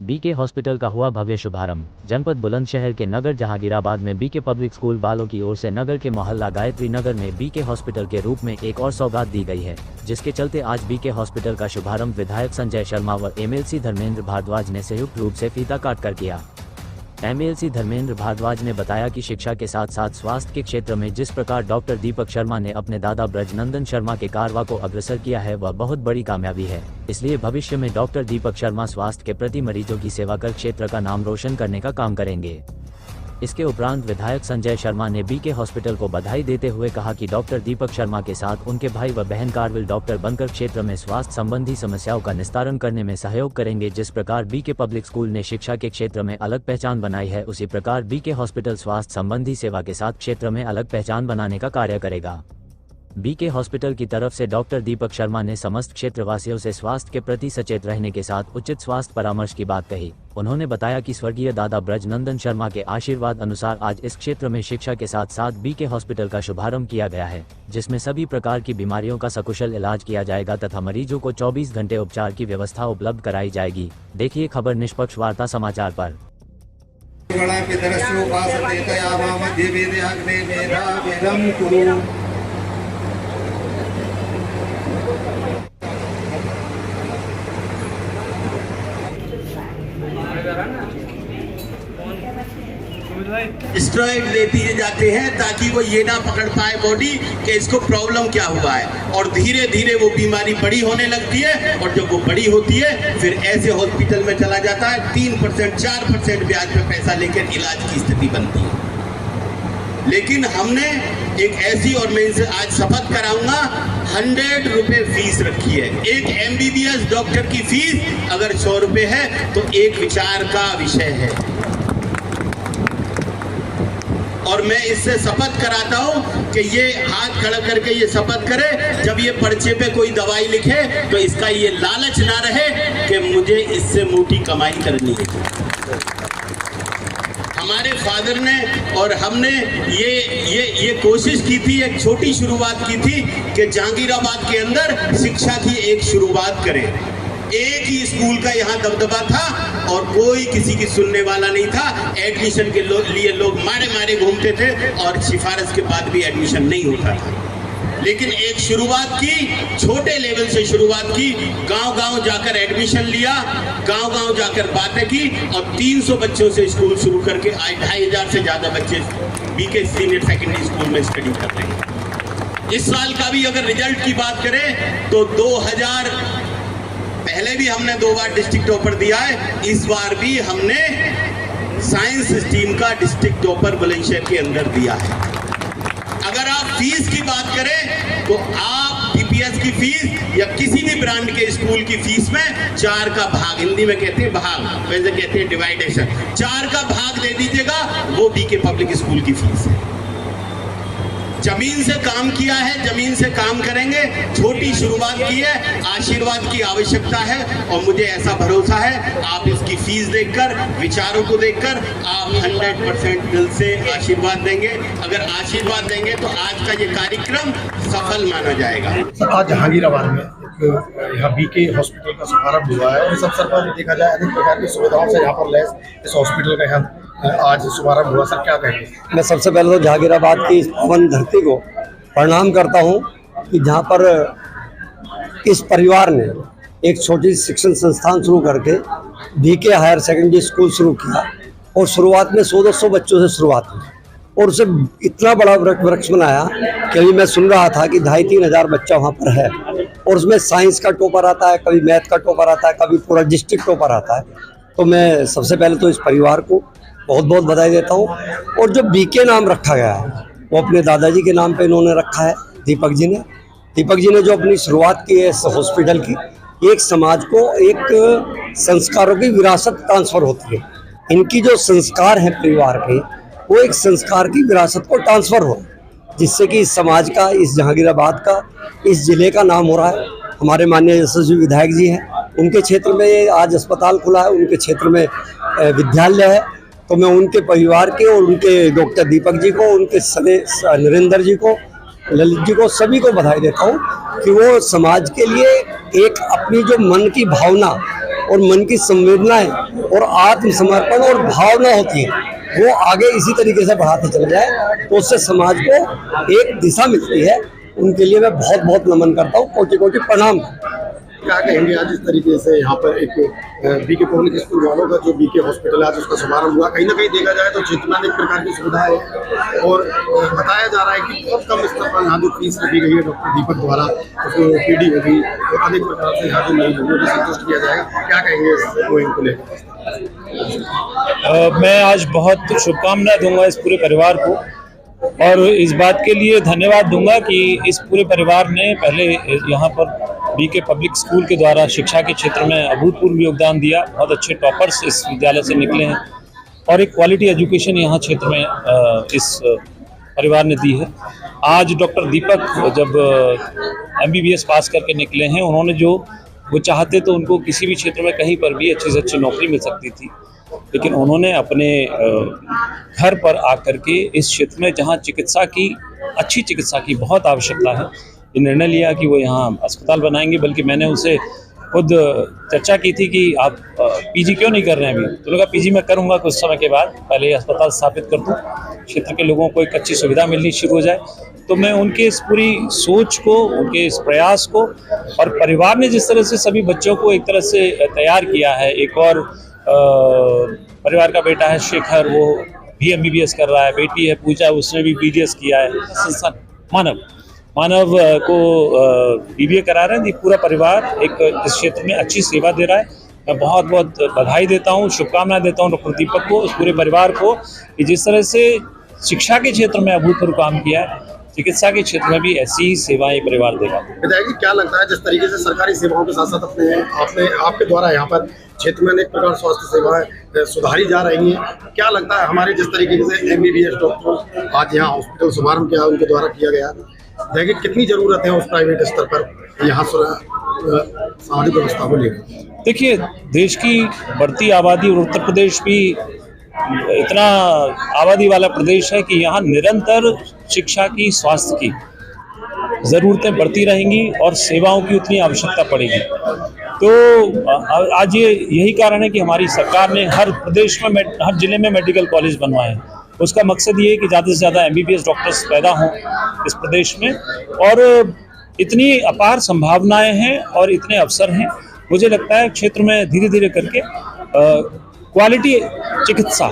BK hospital का हुआ भव्य शुभारंभ। जनपद बुलंदशहर के नगर जहांगीराबाद में बीके पब्लिक स्कूल वालों की ओर से नगर के मोहल्ला गायत्री नगर में बीके हॉस्पिटल के रूप में एक और सौगात दी गई है, जिसके चलते आज बीके हॉस्पिटल का शुभारंभ विधायक संजय शर्मा व एमएलसी धर्मेंद्र भारद्वाज ने संयुक्त रूप से फीता काट कर किया। एमएलसी धर्मेंद्र भारद्वाज ने बताया कि शिक्षा के साथ साथ स्वास्थ्य के क्षेत्र में जिस प्रकार डॉक्टर दीपक शर्मा ने अपने दादा ब्रजनंदन शर्मा के कारवा को अग्रसर किया है वह बहुत बड़ी कामयाबी है। इसलिए भविष्य में डॉक्टर दीपक शर्मा स्वास्थ्य के प्रति मरीजों की सेवा कर क्षेत्र का नाम रोशन करने का काम करेंगे। इसके उपरांत विधायक संजय शर्मा ने बीके हॉस्पिटल को बधाई देते हुए कहा कि डॉक्टर दीपक शर्मा के साथ उनके भाई व बहन कारविल डॉक्टर बनकर क्षेत्र में स्वास्थ्य संबंधी समस्याओं का निस्तारण करने में सहयोग करेंगे। जिस प्रकार बीके पब्लिक स्कूल ने शिक्षा के क्षेत्र में अलग पहचान बनाई है, उसी प्रकार बीके हॉस्पिटल स्वास्थ्य संबंधी सेवा के साथ क्षेत्र में अलग पहचान बनाने का कार्य करेगा। बीके हॉस्पिटल की तरफ से डॉक्टर दीपक शर्मा ने समस्त क्षेत्रवासियों से स्वास्थ्य के प्रति सचेत रहने के साथ उचित स्वास्थ्य परामर्श की बात कही। उन्होंने बताया कि स्वर्गीय दादा ब्रजनंदन शर्मा के आशीर्वाद अनुसार आज इस क्षेत्र में शिक्षा के साथ साथ बीके हॉस्पिटल का शुभारंभ किया गया है, जिसमें सभी प्रकार की बीमारियों का सकुशल इलाज किया जाएगा तथा मरीजों को 24 घंटे उपचार की व्यवस्था उपलब्ध कराई जाएगी। देखिए खबर निष्पक्ष वार्ता समाचार पर। स्टेरॉइड दे दिए जाते हैं ताकि वो ये ना पकड़ पाए बॉडी कि इसको प्रॉब्लम क्या हुआ है, और धीरे धीरे वो बीमारी बड़ी होने लगती है, और जब वो बड़ी होती है फिर ऐसे हॉस्पिटल में चला जाता है 3% 4% ब्याज पे पैसा लेकर इलाज की स्थिति बनती है। लेकिन हमने एक ऐसी, और मैं इनसे आज शपथ कराऊंगा, 100 रुपए फीस रखी है। एक MBBS डॉक्टर की फीस अगर 100 रुपए है तो एक विचार का विषय है। और मैं इससे शपथ कराता हूं कि ये हाथ खड़ा करके ये शपथ करे, जब ये पर्चे पे कोई दवाई लिखे तो इसका ये लालच ना रहे कि मुझे इससे मोटी कमाई करनी है। हमारे फादर ने और हमने ये कोशिश की थी, एक छोटी शुरुआत की थी कि जहांगीराबाद के अंदर शिक्षा की एक शुरुआत करें। एक ही स्कूल का यहाँ दबदबा था और कोई किसी की सुनने वाला नहीं था। एडमिशन के लिए लोग मारे मारे घूमते थे और सिफारिश के बाद भी एडमिशन नहीं होता था। लेकिन एक शुरुआत की, छोटे लेवल से शुरुआत की, गांव-गांव जाकर एडमिशन लिया, गांव-गांव जाकर बातें की, और 300 बच्चों से स्कूल शुरू करके आज 2500 से ज्यादा बच्चे बीके सीनियर सेकेंडरी स्कूल में स्टडी कर रहे हैं। इस साल का भी अगर रिजल्ट की बात करें तो 2000 पहले भी हमने 2 बार डिस्ट्रिक्ट टॉपर दिया है, इस बार भी हमने साइंस स्ट्रीम का डिस्ट्रिक्ट टॉपर बुलंदशहर के अंदर दिया है। अगर आप फीस की बात करें तो आप DPS की फीस या किसी भी ब्रांड के स्कूल की फीस में 4 का भाग, हिंदी में कहते हैं भाग, वैसे कहते हैं डिवाइडेशन, 4 का भाग दे दीजिएगा, वो बीके पब्लिक स्कूल की फीस है। जमीन से काम किया है, जमीन से काम करेंगे, छोटी शुरुआत की है, आशीर्वाद की आवश्यकता है, और मुझे ऐसा भरोसा है आप इसकी फीस देखकर, विचारों को देखकर आप 100% दिल से आशीर्वाद देंगे। अगर आशीर्वाद देंगे तो आज का ये कार्यक्रम सफल माना जाएगा। आज जहांगीराबाद में यहाँ बीके हॉस्पिटल का शुभारंभ हुआ है, और इस अवसर पर देखा जाए अनेक प्रकार की सुविधाओं से यहाँ पर लैस इस हॉस्पिटल का यहाँ आज शुभारंभ हुआ। सर क्या कहेंगे? मैं सबसे पहले तो जहांगीराबाद की इस पावन धरती को प्रणाम करता हूँ कि जहाँ पर इस परिवार ने एक छोटी शिक्षण संस्थान शुरू करके बीके हायर सेकेंडरी स्कूल शुरू किया, और शुरुआत में 100-200 बच्चों से शुरुआत हुई, और उसे इतना बड़ा वृक्ष बनाया कि अभी मैं सुन रहा था कि 2500-3 हज़ार बच्चा वहाँ पर है, और उसमें साइंस का टॉपर आता है, कभी मैथ का टॉपर आता है, कभी पूरा डिस्ट्रिक्ट टॉपर आता है। तो मैं सबसे पहले तो इस परिवार को बहुत बहुत बधाई देता हूँ। और जो बीके नाम रखा गया है वो अपने दादाजी के नाम पे इन्होंने रखा है, दीपक जी ने जो अपनी शुरुआत की है इस हॉस्पिटल की, एक समाज को एक संस्कारों की विरासत ट्रांसफ़र होती है। इनकी जो संस्कार हैं परिवार के, वो एक संस्कार की विरासत को ट्रांसफ़र हो, जिससे कि इस समाज का, इस जहांगीराबाद का, इस ज़िले का नाम हो रहा है। हमारे माननीय यशस्वी विधायक जी हैं, उनके क्षेत्र में आज अस्पताल खुला है, उनके क्षेत्र में विद्यालय है, तो मैं उनके परिवार के और उनके डॉक्टर दीपक जी को, उनके सने नरेंद्र जी को, ललित जी को, सभी को बधाई देता हूँ कि वो समाज के लिए एक अपनी जो मन की भावना और मन की संवेदनाएं और आत्मसमर्पण और भावना होती है, वो आगे इसी तरीके से बढ़ाते चले जाए तो उससे समाज को एक दिशा मिलती है। उनके लिए मैं बहुत बहुत नमन करता हूँ, कोटि कोटि प्रणाम। क्या कहेंगे आज इस तरीके से यहाँ पर एक बीके पब्लिक स्कूल वालों का जो बीके हॉस्पिटल है आज उसका शुभारंभ हुआ, कहीं ना कहीं देखा जाए तो क्षेत्र में अनेक प्रकार की सुविधाएं है और बताया जा रहा है कि बहुत कम स्तर पर यहाँ जो फीस रखी गई है डॉक्टर दीपक द्वारा, उसको पीडी होगी और अनेक प्रकार से यहाँ जो नहीं होगी उन्हें संतुष्ट किया जाएगा। क्या कहेंगे इस मुहिम को लेकर? मैं आज बहुत शुभकामनाएं दूंगा इस पूरे परिवार को और इस बात के लिए धन्यवाद दूंगा कि इस पूरे परिवार ने पहले यहाँ पर बीके पब्लिक स्कूल के द्वारा शिक्षा के क्षेत्र में अभूतपूर्व योगदान दिया। बहुत अच्छे टॉपर्स इस विद्यालय से निकले हैं और एक क्वालिटी एजुकेशन यहाँ क्षेत्र में इस परिवार ने दी है। आज डॉक्टर दीपक जब MBBS पास करके निकले हैं, उन्होंने जो वो चाहते तो उनको किसी भी क्षेत्र में कहीं पर भी अच्छी से अच्छी नौकरी मिल सकती थी, लेकिन उन्होंने अपने घर पर आकर के इस क्षेत्र में जहाँ अच्छी चिकित्सा की बहुत आवश्यकता है, ये निर्णय लिया कि वो यहाँ अस्पताल बनाएंगे। बल्कि मैंने उसे खुद चर्चा की थी कि आप PG क्यों नहीं कर रहे हैं अभी, तो उन्होंने कहा PG मैं करूँगा कुछ समय के बाद, पहले अस्पताल स्थापित कर दूँ, क्षेत्र के लोगों को एक अच्छी सुविधा मिलनी शुरू हो जाए। तो मैं उनके इस पूरी सोच को, उनके इस प्रयास को और परिवार ने जिस तरह से सभी बच्चों को एक तरह से तैयार किया है, एक और परिवार का बेटा है शेखर, वो भी MBBS कर रहा है, बेटी है पूजा, उसने भी BDS किया है, संस्थान मानव को BBA करा रहे हैं। पूरा परिवार एक इस क्षेत्र में अच्छी सेवा दे रहा है। मैं बहुत बहुत बधाई देता हूँ, शुभकामनाएं देता हूँ डॉक्टर दीपक को, उस पूरे परिवार को कि जिस तरह से शिक्षा के क्षेत्र में अभूतपूर्व काम किया है, चिकित्सा के क्षेत्र में भी ऐसी ही सेवाएं परिवार देगा। बताइए क्या लगता है जिस तरीके से सरकारी सेवाओं के साथ साथ आपके द्वारा यहाँ पर क्षेत्र में अनेक प्रकार स्वास्थ्य सेवाएं सुधारी जा रही हैं, क्या लगता है हमारे जिस तरीके से MBBS डॉक्टर आज यहाँ हॉस्पिटल शुभारंभ किया उनके द्वारा किया गया, देखिए कितनी जरूरत है उस प्राइवेट स्तर पर यहाँ सामाजिक व्यवस्था को लेकर? देखिए, देश की बढ़ती आबादी और उत्तर प्रदेश भी इतना आबादी वाला प्रदेश है कि यहाँ निरंतर शिक्षा की, स्वास्थ्य की ज़रूरतें बढ़ती रहेंगी और सेवाओं की उतनी आवश्यकता पड़ेगी। तो आज यही कारण है कि हमारी सरकार ने हर प्रदेश में, हर जिले में मेडिकल कॉलेज बनवाए हैं। उसका मकसद ये है कि ज़्यादा से ज़्यादा MBBS डॉक्टर्स पैदा हों इस प्रदेश में, और इतनी अपार संभावनाएं हैं और इतने अवसर हैं। मुझे लगता है क्षेत्र में धीरे धीरे करके क्वालिटी चिकित्सा,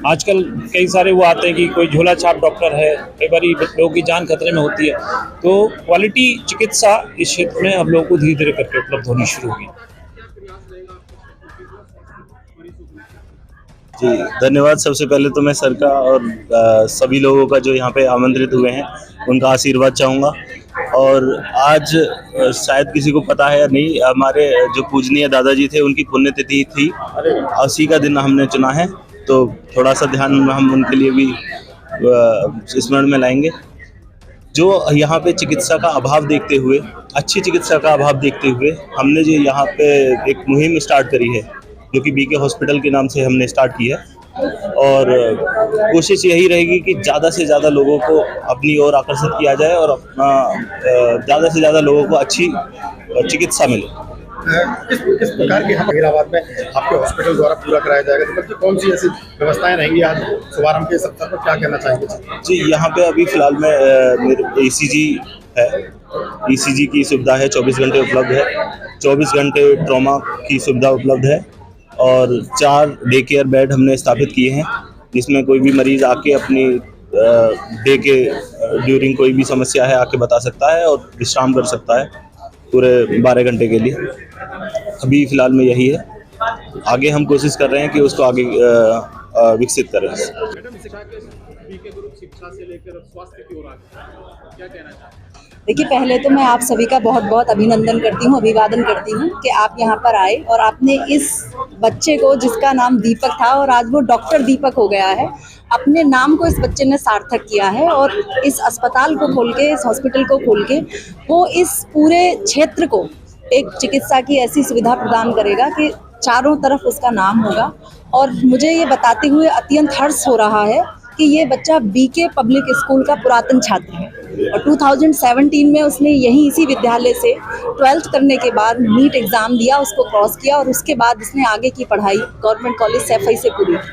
आजकल कई सारे वो आते हैं कि कोई झोला छाप डॉक्टर है, कई बार लोगों की जान खतरे में होती है, तो क्वालिटी चिकित्सा इस क्षेत्र में हम लोगों को धीरे धीरे करके उपलब्ध होनी शुरू होगी। जी धन्यवाद। सबसे पहले तो मैं सर का और सभी लोगों का जो यहाँ पे आमंत्रित हुए हैं उनका आशीर्वाद चाहूँगा। और आज शायद किसी को पता है या नहीं, हमारे जो पूजनीय दादाजी थे उनकी पुण्यतिथि थी, उसी का दिन हमने चुना है, तो थोड़ा सा ध्यान हम उनके लिए भी स्मरण में लाएंगे। जो यहाँ पे चिकित्सा का अभाव देखते हुए, अच्छी चिकित्सा का अभाव देखते हुए हमने जो यहाँ पे एक मुहिम स्टार्ट करी है, जो कि बीके हॉस्पिटल के नाम से हमने स्टार्ट की है, और कोशिश यही रहेगी कि ज़्यादा से ज़्यादा लोगों को अपनी ओर आकर्षित किया जाए और अपना ज़्यादा से ज़्यादा लोगों को अच्छी चिकित्सा मिले। किस प्रकार के हम हैदराबाद में आपके हॉस्पिटल द्वारा पूरा कराया जाएगा, तो मतलब कौन सी ऐसी व्यवस्थाएं रहेंगी आज शुभारंभ के अवसर पर, क्या कहना चाहेंगे? जी यहाँ पे अभी फ़िलहाल में मेरे ECG है, ECG की सुविधा है, 24 घंटे उपलब्ध है, 24 घंटे ट्रॉमा की सुविधा उपलब्ध है, और 4 डे केयर बेड हमने स्थापित किए हैं, जिसमें कोई भी मरीज़ आके अपनी डे के ड्यूरिंग कोई भी समस्या है आके बता सकता है और विश्राम कर सकता है पूरे 12 घंटे के लिए। अभी फ़िलहाल में यही है, आगे हम कोशिश कर रहे हैं कि उसको आगे विकसित करें। देखिए, पहले तो मैं आप सभी का बहुत बहुत अभिनंदन करती हूँ, अभिवादन करती हूँ कि आप यहाँ पर आए और आपने इस बच्चे को, जिसका नाम दीपक था और आज वो डॉक्टर दीपक हो गया है, अपने नाम को इस बच्चे ने सार्थक किया है। और इस अस्पताल को खोल के, इस हॉस्पिटल को खोल के वो इस पूरे क्षेत्र को एक चिकित्सा की ऐसी सुविधा प्रदान करेगा कि चारों तरफ उसका नाम होगा। और मुझे ये बताते हुए अत्यंत हर्ष हो रहा है कि ये बच्चा बीके पब्लिक स्कूल का पुरातन छात्र है और 2017 में उसने यहीं इसी विद्यालय से 12th करने के बाद नीट एग्ज़ाम दिया, उसको क्रॉस किया और उसके बाद उसने आगे की पढ़ाई गवर्नमेंट कॉलेज सैफई से पूरी की।